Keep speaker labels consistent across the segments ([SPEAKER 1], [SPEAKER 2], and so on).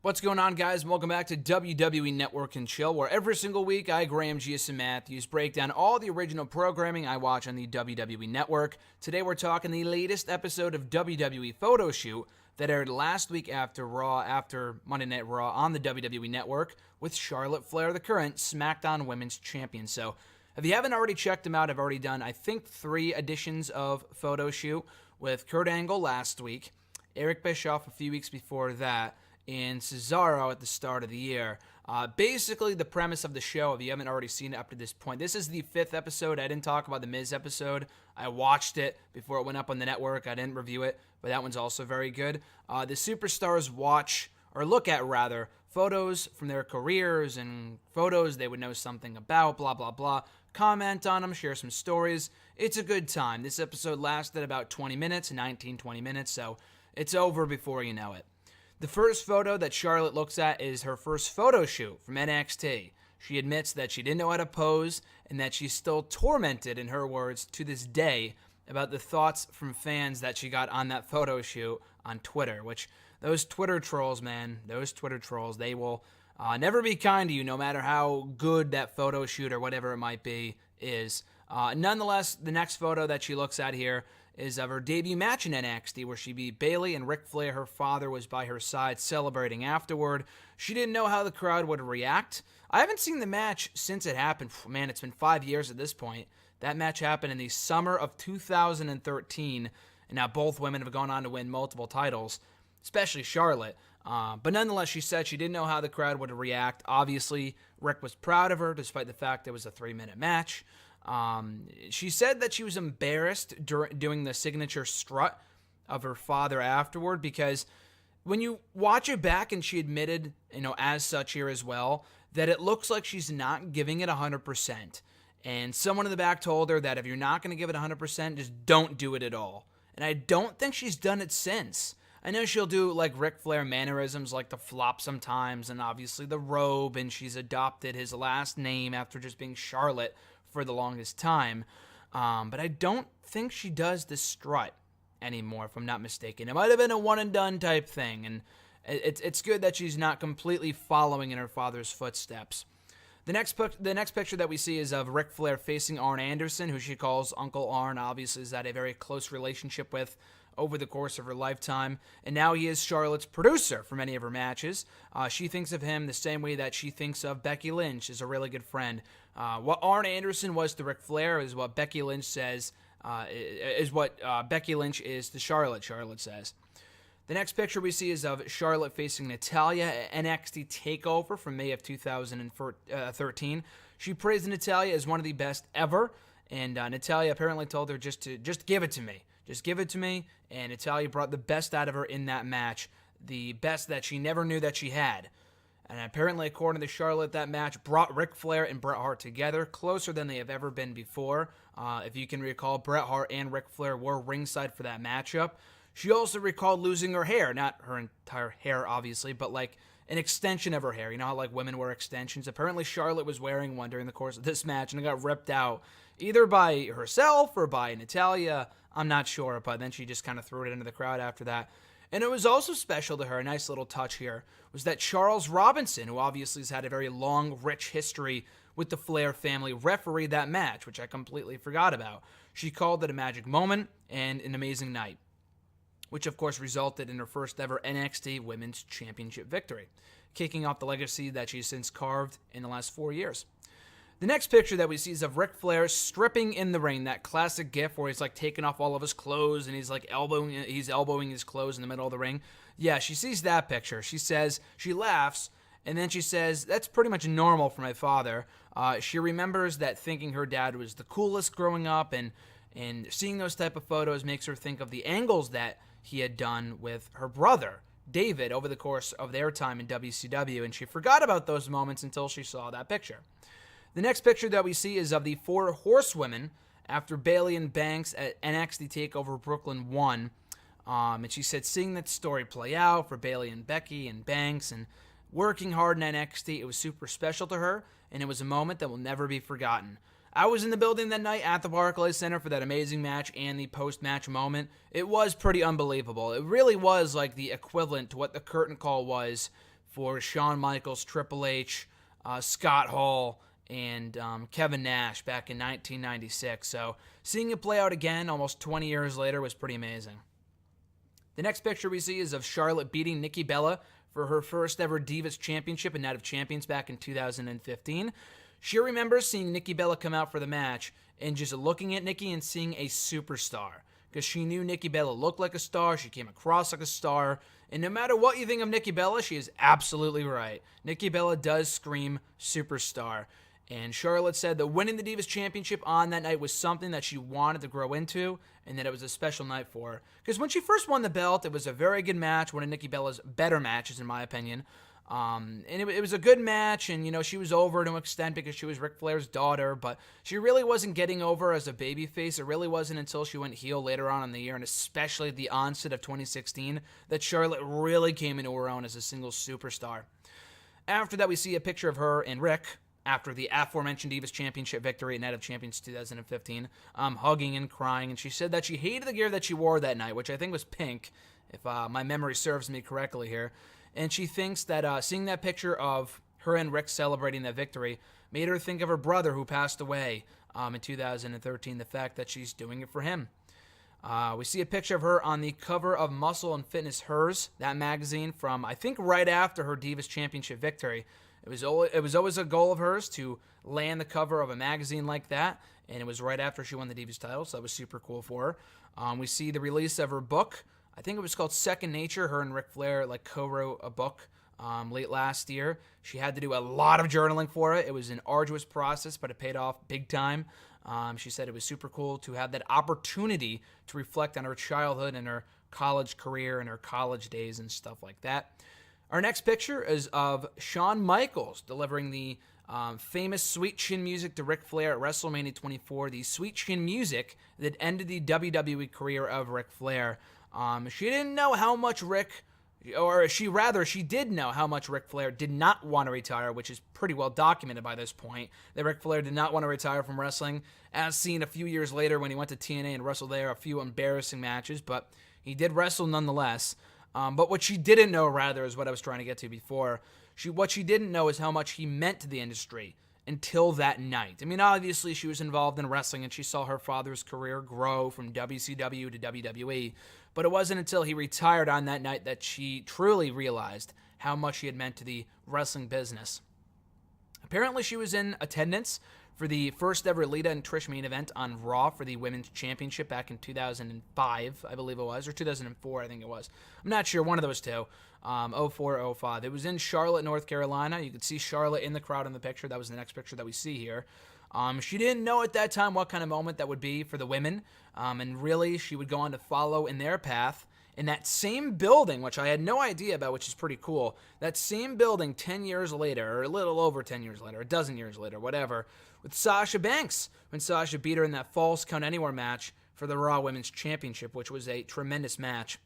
[SPEAKER 1] What's going on, guys? Welcome back to WWE Network and Chill, where every single week I, Graham Giason Matthews, break down all the original programming I watch on the WWE Network. Today we're talking the latest episode of WWE Photo Shoot that aired last week after Monday Night Raw on the WWE Network with Charlotte Flair, the current SmackDown Women's Champion. So if you haven't already checked them out, I've already done, I think, 3 editions of Photo Shoot with Kurt Angle last week, Eric Bischoff a few weeks before that, and Cesaro at the start of the year. Basically, the premise of the show, if you haven't already seen it up to this point, this is the 5th episode. I didn't talk about the Miz episode. I watched it before it went up on the network. I didn't review it, but that one's also very good. The superstars look at photos from their careers and photos they would know something about, blah, blah, blah. Comment on them, share some stories. It's a good time. This episode lasted about 20 minutes, 20 minutes, so it's over before you know it. The first photo that Charlotte looks at is her first photo shoot from NXT. She admits that she didn't know how to pose and that she's still tormented, in her words, to this day about the thoughts from fans that she got on that photo shoot on Twitter, which those Twitter trolls, they will never be kind to you no matter how good that photo shoot or whatever it might be is. Nonetheless, the next photo that she looks at here is of her debut match in NXT, where she beat Bayley and Ric Flair. Her father was by her side celebrating afterward. She didn't know how the crowd would react. I haven't seen the match since it happened. Man, it's been 5 years at this point. That match happened in the summer of 2013, and now both women have gone on to win multiple titles, especially Charlotte. But nonetheless, she said she didn't know how the crowd would react. Obviously, Ric was proud of her, despite the fact it was a 3-minute match. She said that she was embarrassed doing the signature strut of her father afterward, because when you watch it back, and she admitted, as such here as well, that it looks like she's not giving it 100%. And someone in the back told her that if you're not going to give it 100%, just don't do it at all. And I don't think she's done it since. I know she'll do like Ric Flair mannerisms like the flop sometimes, and obviously the robe, and she's adopted his last name after just being Charlotte for the longest time, but I don't think she does the strut anymore, if I'm not mistaken. It might have been a one-and-done type thing, and it's good that she's not completely following in her father's footsteps. The next picture that we see is of Ric Flair facing Arn Anderson, who she calls Uncle Arn. Obviously, has had a very close relationship with over the course of her lifetime, and now he is Charlotte's producer for many of her matches. She thinks of him the same way that she thinks of Becky Lynch as a really good friend. What Arn Anderson was to Ric Flair is what Becky Lynch says Becky Lynch is to Charlotte, Charlotte says. The next picture we see is of Charlotte facing Natalya at NXT TakeOver from May of 2013. She praised Natalya as one of the best ever, and Natalya apparently told her just give it to me. Just give it to me, and Natalya brought the best out of her in that match, the best that she never knew that she had. And apparently, according to Charlotte, that match brought Ric Flair and Bret Hart together, closer than they have ever been before. If you can recall, Bret Hart and Ric Flair were ringside for that matchup. She also recalled losing her hair, not her entire hair, obviously, but like an extension of her hair. You know how like women wear extensions? Apparently, Charlotte was wearing one during the course of this match, and it got ripped out either by herself or by Natalya. I'm not sure, but then she just kind of threw it into the crowd after that. And it was also special to her, a nice little touch here, was that Charles Robinson, who obviously has had a very long, rich history with the Flair family, refereed that match, which I completely forgot about. She called it a magic moment and an amazing night, which of course resulted in her first ever NXT Women's Championship victory, kicking off the legacy that she's since carved in the last 4 years. The next picture that we see is of Ric Flair stripping in the ring, that classic gif where he's like taking off all of his clothes and he's elbowing his clothes in the middle of the ring. Yeah, she sees that picture. She laughs, and then she says, that's pretty much normal for my father. She remembers that thinking her dad was the coolest growing up, and seeing those type of photos makes her think of the angles that he had done with her brother, David, over the course of their time in WCW, and she forgot about those moments until she saw that picture. The next picture that we see is of the 4 horsewomen after Bayley and Banks at NXT TakeOver Brooklyn 1. And she said seeing that story play out for Bayley and Becky and Banks and working hard in NXT, it was super special to her, and it was a moment that will never be forgotten. I was in the building that night at the Barclays Center for that amazing match and the post-match moment. It was pretty unbelievable. It really was like the equivalent to what the curtain call was for Shawn Michaels, Triple H, Scott Hall, and Kevin Nash back in 1996. So seeing it play out again almost 20 years later was pretty amazing. The next picture we see is of Charlotte beating Nikki Bella for her first ever Divas Championship and Night of Champions back in 2015. She remembers seeing Nikki Bella come out for the match and just looking at Nikki and seeing a superstar, because she knew Nikki Bella looked like a star, she came across like a star, and no matter what you think of Nikki Bella, she is absolutely right. Nikki Bella does scream superstar. And Charlotte said that winning the Divas Championship on that night was something that she wanted to grow into, and that it was a special night for her. Because when she first won the belt, it was a very good match, one of Nikki Bella's better matches, in my opinion. And it was a good match, and, you know, she was over to an extent because she was Ric Flair's daughter, but she really wasn't getting over as a babyface. It really wasn't until she went heel later on in the year, and especially at the onset of 2016, that Charlotte really came into her own as a single superstar. After that, we see a picture of her and Rick, after the aforementioned Divas Championship victory at Night of Champions 2015, hugging and crying, and she said that she hated the gear that she wore that night, which I think was pink, if my memory serves me correctly here. And she thinks that seeing that picture of her and Rick celebrating that victory made her think of her brother who passed away in 2013, the fact that she's doing it for him. We see a picture of her on the cover of Muscle and Fitness Hers, that magazine, from I think right after her Divas Championship victory. It was always a goal of hers to land the cover of a magazine like that, and it was right after she won the Divas title, so that was super cool for her. We see the release of her book. I think it was called Second Nature. Her and Ric Flair co-wrote a book late last year. She had to do a lot of journaling for it. It was an arduous process, but it paid off big time. She said it was super cool to have that opportunity to reflect on her childhood and her college career and her college days and stuff like that. Our next picture is of Shawn Michaels delivering the famous Sweet Chin music to Ric Flair at WrestleMania 24, the Sweet Chin music that ended the WWE career of Ric Flair. She didn't know how much she did know how much Ric Flair did not want to retire, which is pretty well documented by this point, that Ric Flair did not want to retire from wrestling, as seen a few years later when he went to TNA and wrestled there a few embarrassing matches, but he did wrestle nonetheless. But what she didn't know, rather, is what I was trying to get to before. What she didn't know is how much he meant to the industry until that night. I mean, obviously, she was involved in wrestling, and she saw her father's career grow from WCW to WWE. But it wasn't until he retired on that night that she truly realized how much he had meant to the wrestling business. Apparently, she was in attendance for the first ever Lita and Trish main event on Raw for the Women's Championship back in 2005, I believe it was, or 2004, I think it was. I'm not sure, one of those two, 04, 05. It was in Charlotte, North Carolina. You could see Charlotte in the crowd in the picture. That was the next picture that we see here. She didn't know at that time what kind of moment that would be for the women, and really she would go on to follow in their path in that same building, which I had no idea about, which is pretty cool. That same building 10 years later, or a little over 10 years later, a dozen years later, whatever, with Sasha Banks, when Sasha beat her in that Falls Count Anywhere match for the Raw Women's Championship, which was a tremendous match.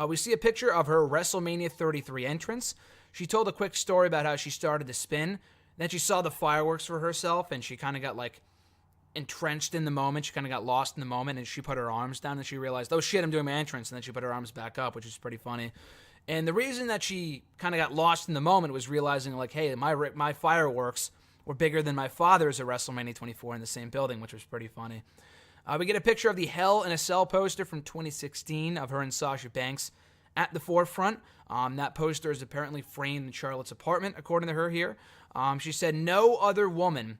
[SPEAKER 1] We see a picture of her WrestleMania 33 entrance. She told a quick story about how she started to spin. Then she saw the fireworks for herself, and she kind of got, entrenched in the moment. She kind of got lost in the moment, and she put her arms down, and she realized, oh shit, I'm doing my entrance, and then she put her arms back up, which is pretty funny. And the reason that she kind of got lost in the moment was realizing, hey, my fireworks were bigger than my father's at WrestleMania 24 in the same building, which was pretty funny. We get a picture of the Hell in a Cell poster from 2016 of her and Sasha Banks at the forefront. That poster is apparently framed in Charlotte's apartment, according to her here. She said no other woman.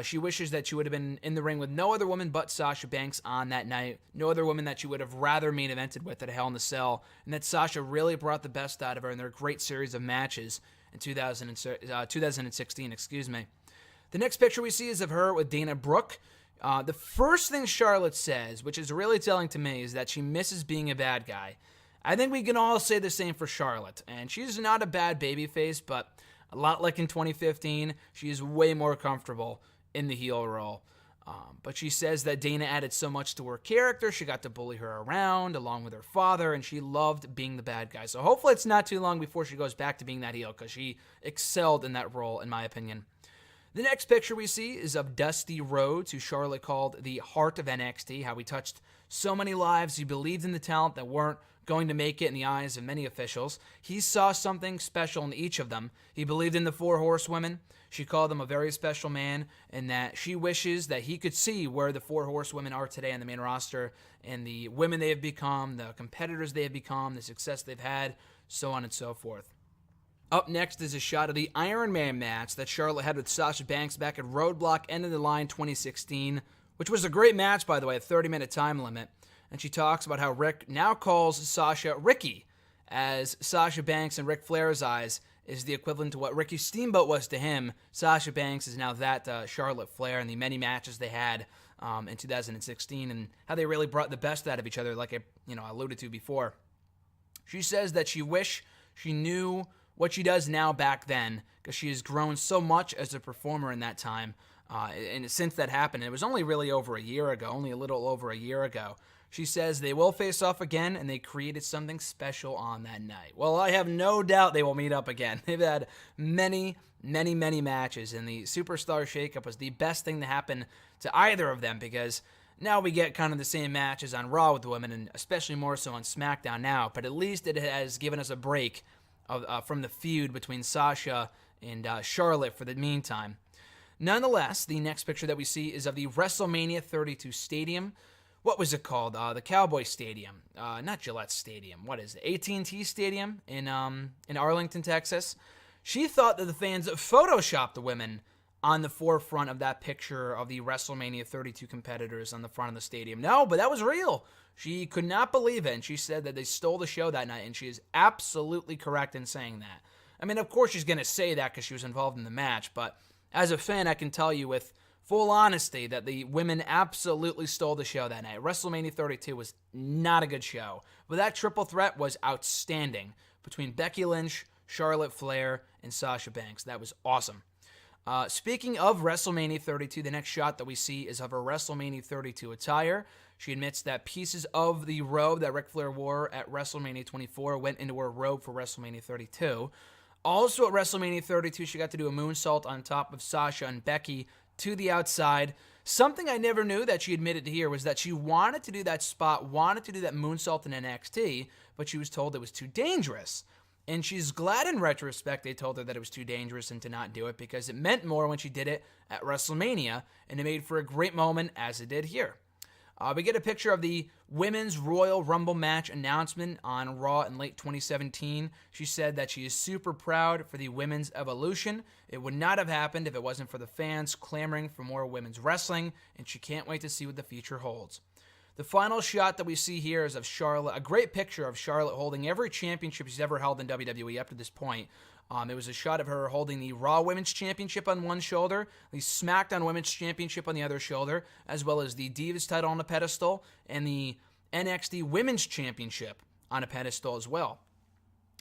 [SPEAKER 1] She wishes that she would have been in the ring with no other woman but Sasha Banks on that night. No other woman that she would have rather main evented with at Hell in a Cell. And that Sasha really brought the best out of her in their great series of matches in 2016. The next picture we see is of her with Dana Brooke. The first thing Charlotte says, which is really telling to me, is that she misses being a bad guy. I think we can all say the same for Charlotte. And she's not a bad babyface, but a lot like in 2015, she is way more comfortable in the heel role. But she says that Dana added so much to her character. She got to bully her around along with her father, and she loved being the bad guy. So hopefully it's not too long before she goes back to being that heel, because she excelled in that role, in my opinion. The next picture we see is of Dusty Rhodes, who Charlotte called the heart of NXT, how he touched so many lives. He believed in the talent that weren't going to make it in the eyes of many officials. He saw something special in each of them. He believed in the 4 horsewomen. She called him a very special man, and that she wishes that he could see where the 4 horsewomen are today on the main roster and the women they have become, the competitors they have become, the success they've had, so on and so forth. Up next is a shot of the Iron Man match that Charlotte had with Sasha Banks back at Roadblock End of the Line 2016, which was a great match, by the way, a 30-minute time limit. And she talks about how Rick now calls Sasha Ricky, as Sasha Banks in Ric Flair's eyes is the equivalent to what Ricky Steamboat was to him. Sasha Banks is now that Charlotte Flair, and the many matches they had in 2016, and how they really brought the best out of each other, like I alluded to before. She says that she wish she knew what she does now back then, because she has grown so much as a performer in that time. And since that happened, it was only really over a year ago, only a little over a year ago. She says they will face off again, and they created something special on that night. Well, I have no doubt they will meet up again. They've had many, many, many matches, and the Superstar Shakeup was the best thing to happen to either of them, because now we get kind of the same matches on Raw with the women, and especially more so on SmackDown now. But at least it has given us a break from the feud between Sasha and Charlotte for the meantime. Nonetheless, the next picture that we see is of the WrestleMania 32 Stadium. What was it called? The Cowboy Stadium. Not Gillette Stadium. What is it? AT&T Stadium in Arlington, Texas. She thought that the fans photoshopped the women on the forefront of that picture of the WrestleMania 32 competitors on the front of the stadium. No, but that was real. She could not believe it, and she said that they stole the show that night, and she is absolutely correct in saying that. I mean, of course she's going to say that because she was involved in the match, but as a fan, I can tell you with full honesty that the women absolutely stole the show that night. WrestleMania 32 was not a good show, but that triple threat was outstanding between Becky Lynch, Charlotte Flair, and Sasha Banks. That was awesome. Speaking of WrestleMania 32, the next shot that we see is of her WrestleMania 32 attire. She admits that pieces of the robe that Ric Flair wore at WrestleMania 24 went into her robe for WrestleMania 32. Also at WrestleMania 32, she got to do a moonsault on top of Sasha and Becky to the outside. Something I never knew that she admitted here was that she wanted to do that spot, wanted to do that moonsault in NXT, but she was told it was too dangerous. And she's glad in retrospect they told her that it was too dangerous and to not do it, because it meant more when she did it at WrestleMania, and it made for a great moment as it did here. We get a picture of the Women's Royal Rumble match announcement on Raw in late 2017. She said that she is super proud for the women's evolution. It would not have happened if it wasn't for the fans clamoring for more women's wrestling, and she can't wait to see what the future holds. The final shot that we see here is of Charlotte, a great picture of Charlotte holding every championship she's ever held in WWE up to this point. It was a shot of her holding the Raw Women's Championship on one shoulder, the SmackDown Women's Championship on the other shoulder, as well as the Divas title on a pedestal, and the NXT Women's Championship on a pedestal as well.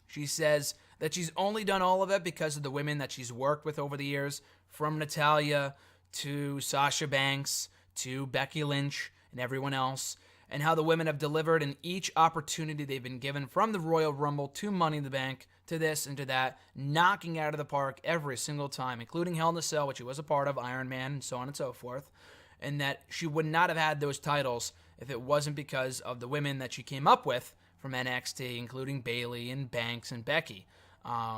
[SPEAKER 1] She says that she's only done all of it because of the women that she's worked with over the years, from Natalya to Sasha Banks to Becky Lynch and everyone else, and how the women have delivered in each opportunity they've been given, from the Royal Rumble to Money in the Bank to this and to that, knocking out of the park every single time, including Hell in a Cell, which she was a part of, Iron Man, and so on and so forth, and that she would not have had those titles if it wasn't because of the women that she came up with from NXT, including Bayley and Banks and Becky.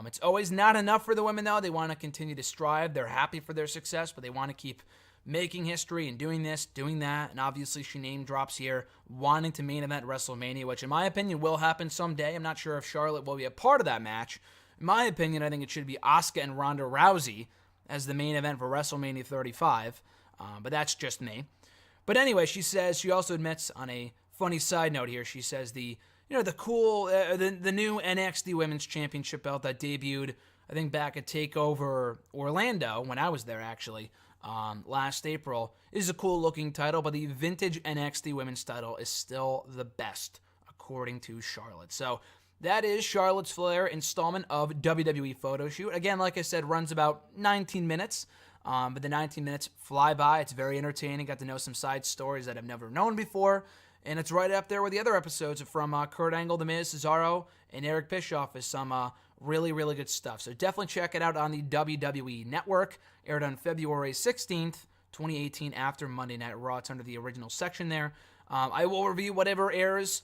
[SPEAKER 1] It's always not enough for the women, though. They want to continue to strive. They're happy for their success, but they want to keep making history and doing this, doing that, and obviously she name drops here, wanting to main event WrestleMania, which in my opinion will happen someday. I'm not sure if Charlotte will be a part of that match. In my opinion, I think it should be Asuka and Ronda Rousey as the main event for WrestleMania 35, but that's just me. But anyway, she says, she also admits on a funny side note here, she says the new NXT Women's Championship belt that debuted, I think back at TakeOver Orlando, when I was there actually, last April, is a cool looking title, but the vintage NXT Women's title is still the best, according to Charlotte. So that is Charlotte Flair installment of WWE Photo Shoot. Again, like I said, runs about 19 minutes, but the 19 minutes fly by. It's very entertaining. Got to know some side stories that I've never known before, and it's right up there with the other episodes from Kurt Angle, The Miz, Cesaro, and Eric Bischoff is some really, really good stuff. So definitely check it out on the WWE Network. Aired on February 16th, 2018, after Monday Night Raw. It's under the original section there. I will review whatever airs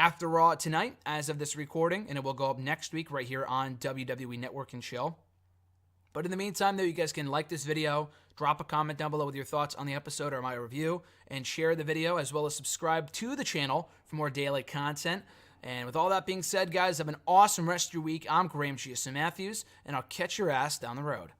[SPEAKER 1] after Raw tonight as of this recording, and it will go up next week right here on WWE Network and Chill. But in the meantime, though, you guys can like this video, drop a comment down below with your thoughts on the episode or my review, and share the video, as well as subscribe to the channel for more daily content. And with all that being said, guys, have an awesome rest of your week. I'm Graham G.S. Matthews, and I'll catch your ass down the road.